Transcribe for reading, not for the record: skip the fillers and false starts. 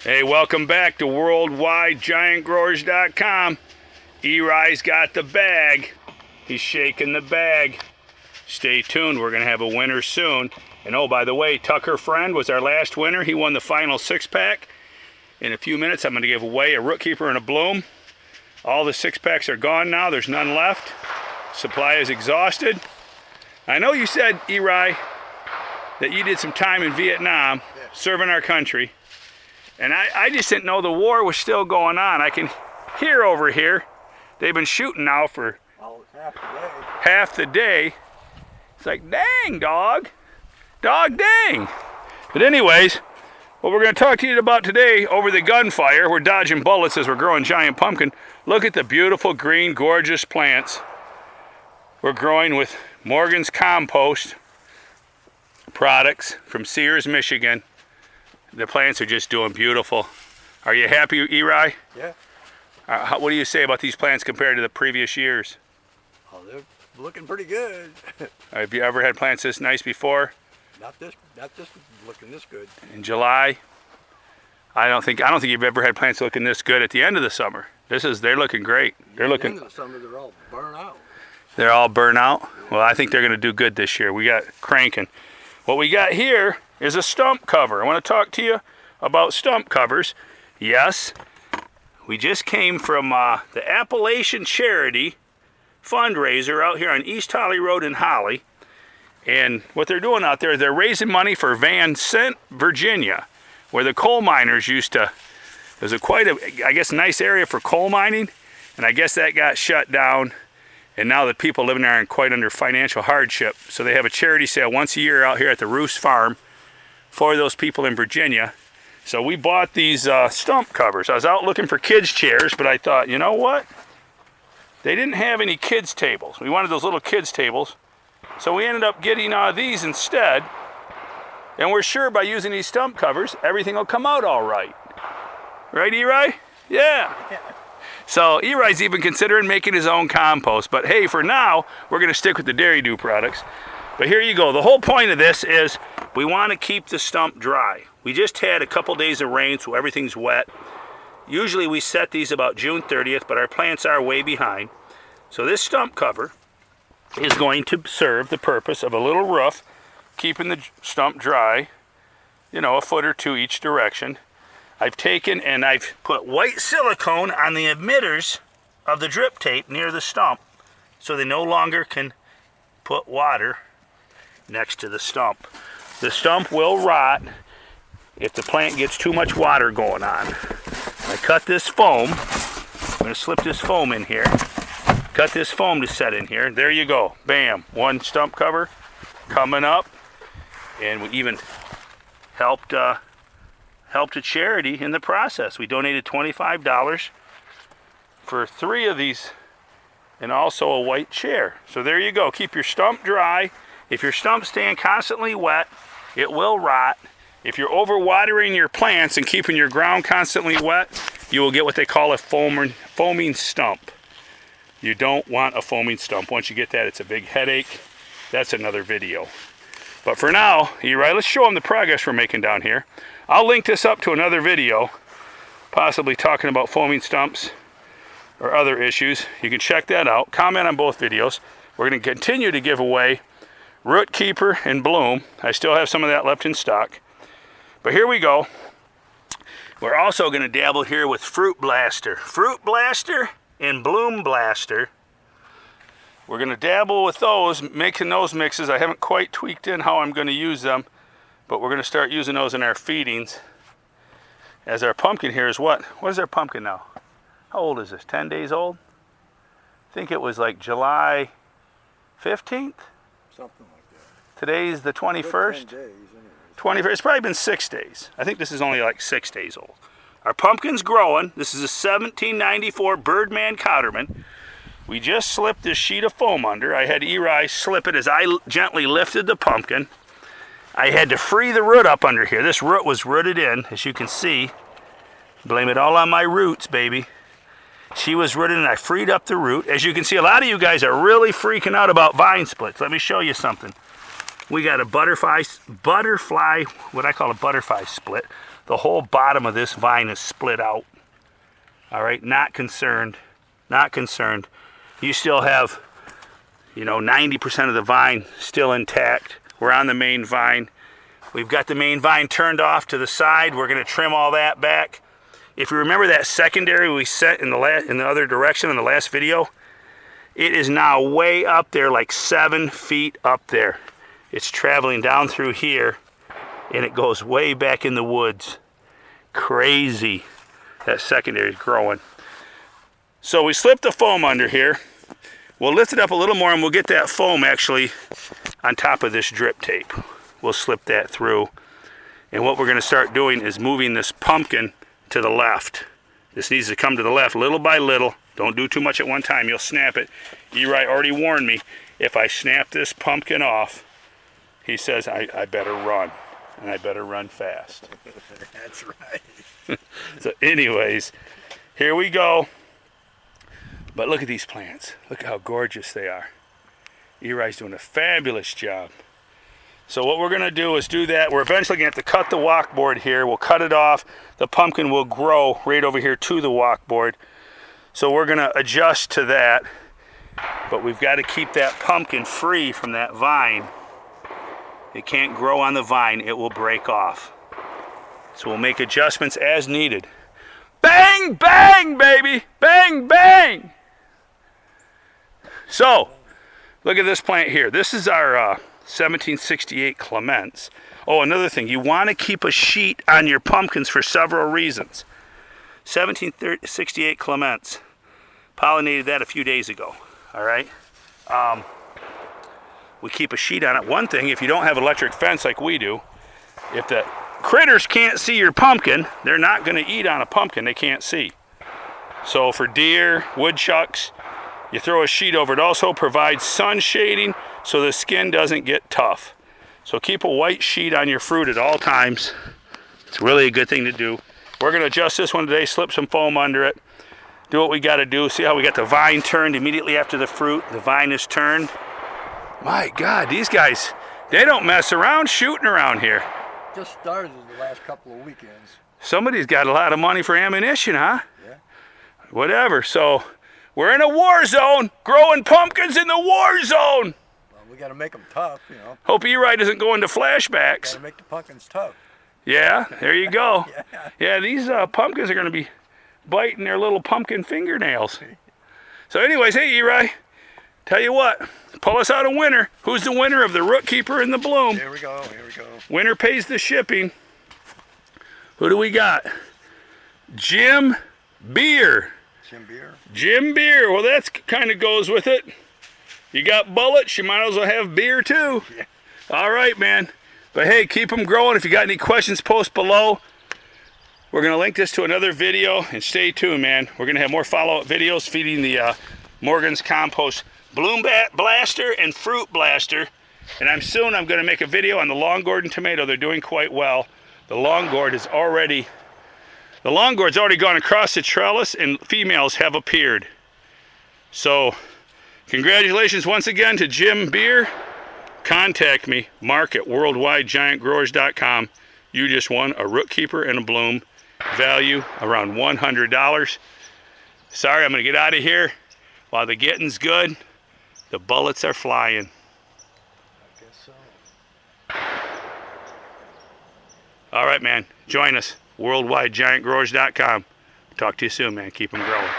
Hey, welcome back to WorldwideGiantGrowers.com. Eri's got the bag. He's shaking the bag. Stay tuned. We're going to have a winner soon. And oh, by the way, Tucker Friend was our last winner. He won the final 6-pack. In a few minutes, I'm going to give away a root keeper and a bloom. All the 6-packs are gone now. There's none left. Supply is exhausted. I know you said, Eri, that you did some time in Vietnam serving our country. And I just didn't know the war was still going on. I can hear over here, they've been shooting now for half the day. It's like, dang, dog. Dog, dang. But anyways, what we're going to talk to you about today, over the gunfire, we're dodging bullets as we're growing giant pumpkin. Look at the beautiful green, gorgeous plants we're growing with Morgan's compost products from Sears, Michigan. The plants are just doing beautiful. Are you happy, Eri? Yeah. What do you say about these plants compared to the previous years? Oh, they're looking pretty good. Have you ever had plants this nice before? Not this looking this good. In July? I don't think you've ever had plants looking this good at the end of the summer. They're looking great. They're looking. At the end of the summer, they're all burnt out. They're all burnt out? Well, I think they're going to do good this year. We got cranking. What we got here is a stump cover. I want to talk to you about stump covers. Yes, we just came from the Appalachian Charity fundraiser out here on East Holly Road in Holly. And what they're doing out there, they're raising money for Van Cent, Virginia, where the coal miners used to. It was quite a, I guess, nice area for coal mining. And I guess that got shut down. And now the people living there are quite under financial hardship. So they have a charity sale once a year out here at the Roos Farm for those people in Virginia. So we bought these stump covers. I was out looking for kids' chairs, but I thought, you know what? They didn't have any kids' tables. We wanted those little kids' tables. So we ended up getting these instead. And we're sure by using these stump covers, everything will come out all right. Right, Eri? Yeah. So Eri's even considering making his own compost. But hey, for now, we're going to stick with the Dairy Dew products. But here you go. The whole point of this is we want to keep the stump dry. We just had a couple days of rain, so everything's wet. Usually we set these about June 30th, but our plants are way behind. So this stump cover is going to serve the purpose of a little roof, keeping the stump dry, you know, a foot or two each direction. I've taken and I've put white silicone on the emitters of the drip tape near the stump so they no longer can put water next to the stump. The stump will rot if the plant gets too much water going on. I cut this foam. I'm going to slip this foam in here. Cut this foam to set in here. There you go. Bam. One stump cover coming up. And we even helped a charity in the process. We donated $25 for 3 of these and also a white chair. So there you go. Keep your stump dry. If your stump's staying constantly wet, it will rot. If you're overwatering your plants and keeping your ground constantly wet, you will get what they call a foaming stump. You don't want a foaming stump. Once you get that, it's a big headache. That's another video. But for now, Eri, let's show them the progress we're making down here. I'll link this up to another video, possibly talking about foaming stumps or other issues. You can check that out. Comment on both videos. We're going to continue to give away Root Keeper and Bloom. I still have some of that left in stock. But here we go. We're also going to dabble here with Fruit Blaster. Fruit Blaster and Bloom Blaster. We're going to dabble with those, making those mixes. I haven't quite tweaked in how I'm going to use them, but we're going to start using those in our feedings. As our pumpkin here is what? What is our pumpkin now? How old is this? 10 days old? I think it was like July 15th? Something like that. Today's the 21st? 21st. It's probably been 6 days. I think this is only like 6 days old. Our pumpkin's growing. This is a 1794 Birdman Cotterman. We just slipped this sheet of foam under. I had Eri slip it as I gently lifted the pumpkin. I had to free the root up under here. This root was rooted in, as you can see. Blame it all on my roots, baby. She was rooted and I freed up the root. As you can see, a lot of you guys are really freaking out about vine splits. Let me show you something. We got a butterfly, what I call a butterfly split. The whole bottom of this vine is split out. All right, not concerned, not concerned. You still have, you know, 90% of the vine still intact. We're on the main vine. We've got the main vine turned off to the side. We're gonna trim all that back. If you remember that secondary we set in the other direction in the last video, it is now way up there, like 7 feet up there. It's traveling down through here, and it goes way back in the woods. Crazy. That secondary is growing. So we slipped the foam under here. We'll lift it up a little more, and we'll get that foam actually on top of this drip tape. We'll slip that through. And what we're going to start doing is moving this pumpkin to the left. This needs to come to the left little by little. Don't do too much at one time. You'll snap it. Eli already warned me, if I snap this pumpkin off, he says I better run. And I better run fast. That's right. So anyways, here we go. But look at these plants. Look how gorgeous they are. Eli's doing a fabulous job. So what we're going to do is do that. We're eventually going to have to cut the walkboard here. We'll cut it off. The pumpkin will grow right over here to the walkboard. So we're going to adjust to that. But we've got to keep that pumpkin free from that vine. It can't grow on the vine. It will break off. So we'll make adjustments as needed. Bang, bang, baby. Bang, bang. So, look at this plant here. This is our 1768 Clements. Oh, another thing. You want to keep a sheet on your pumpkins for several reasons. 1768 Clements. Pollinated that a few days ago. All right. We keep a sheet on it. One thing, if you don't have electric fence like we do, if the critters can't see your pumpkin, they're not going to eat on a pumpkin they can't see. So for deer, woodchucks, you throw a sheet over. It also provides sun shading so the skin doesn't get tough. So keep a white sheet on your fruit at all times. It's really a good thing to do. We're going to adjust this one today, slip some foam under it, do what we got to do. See how we got the vine turned immediately after the fruit? The vine is turned. My God, these guys, they don't mess around shooting around here. Just started the last couple of weekends. Somebody's got a lot of money for ammunition, huh? Yeah. Whatever. So we're in a war zone, growing pumpkins in the war zone. Well, we got to make them tough, you know. Hope Eli doesn't go into flashbacks. Got to make the pumpkins tough. Yeah, there you go. Yeah. Yeah, these pumpkins are going to be biting their little pumpkin fingernails. So anyways, hey Eli, tell you what, pull us out a winner. Who's the winner of the Root Keeper and the Bloom? Here we go, here we go. Winner pays the shipping. Who do we got? Jim Beer. Jim Beer. Jim Beer. Well, that kind of goes with it. You got bullets, you might as well have beer too. Yeah. All right, man. But hey, keep them growing. If you got any questions, post below. We're going to link this to another video, and stay tuned, man. We're going to have more follow-up videos feeding the Morgan's Compost Bloom Blaster and Fruit Blaster. And I'm going to make a video on the Long Gordon tomato. They're doing quite well. The Long Gourd's already gone across the trellis, and females have appeared. So, congratulations once again to Jim Beer. Contact me, Mark at worldwidegiantgrowers.com. You just won a Root Keeper and a Bloom, value around $100. Sorry, I'm going to get out of here. While the getting's good, the bullets are flying. I guess so. All right, man. Join us, worldwidegiantgrowers.com. Talk to you soon, man. Keep them growing.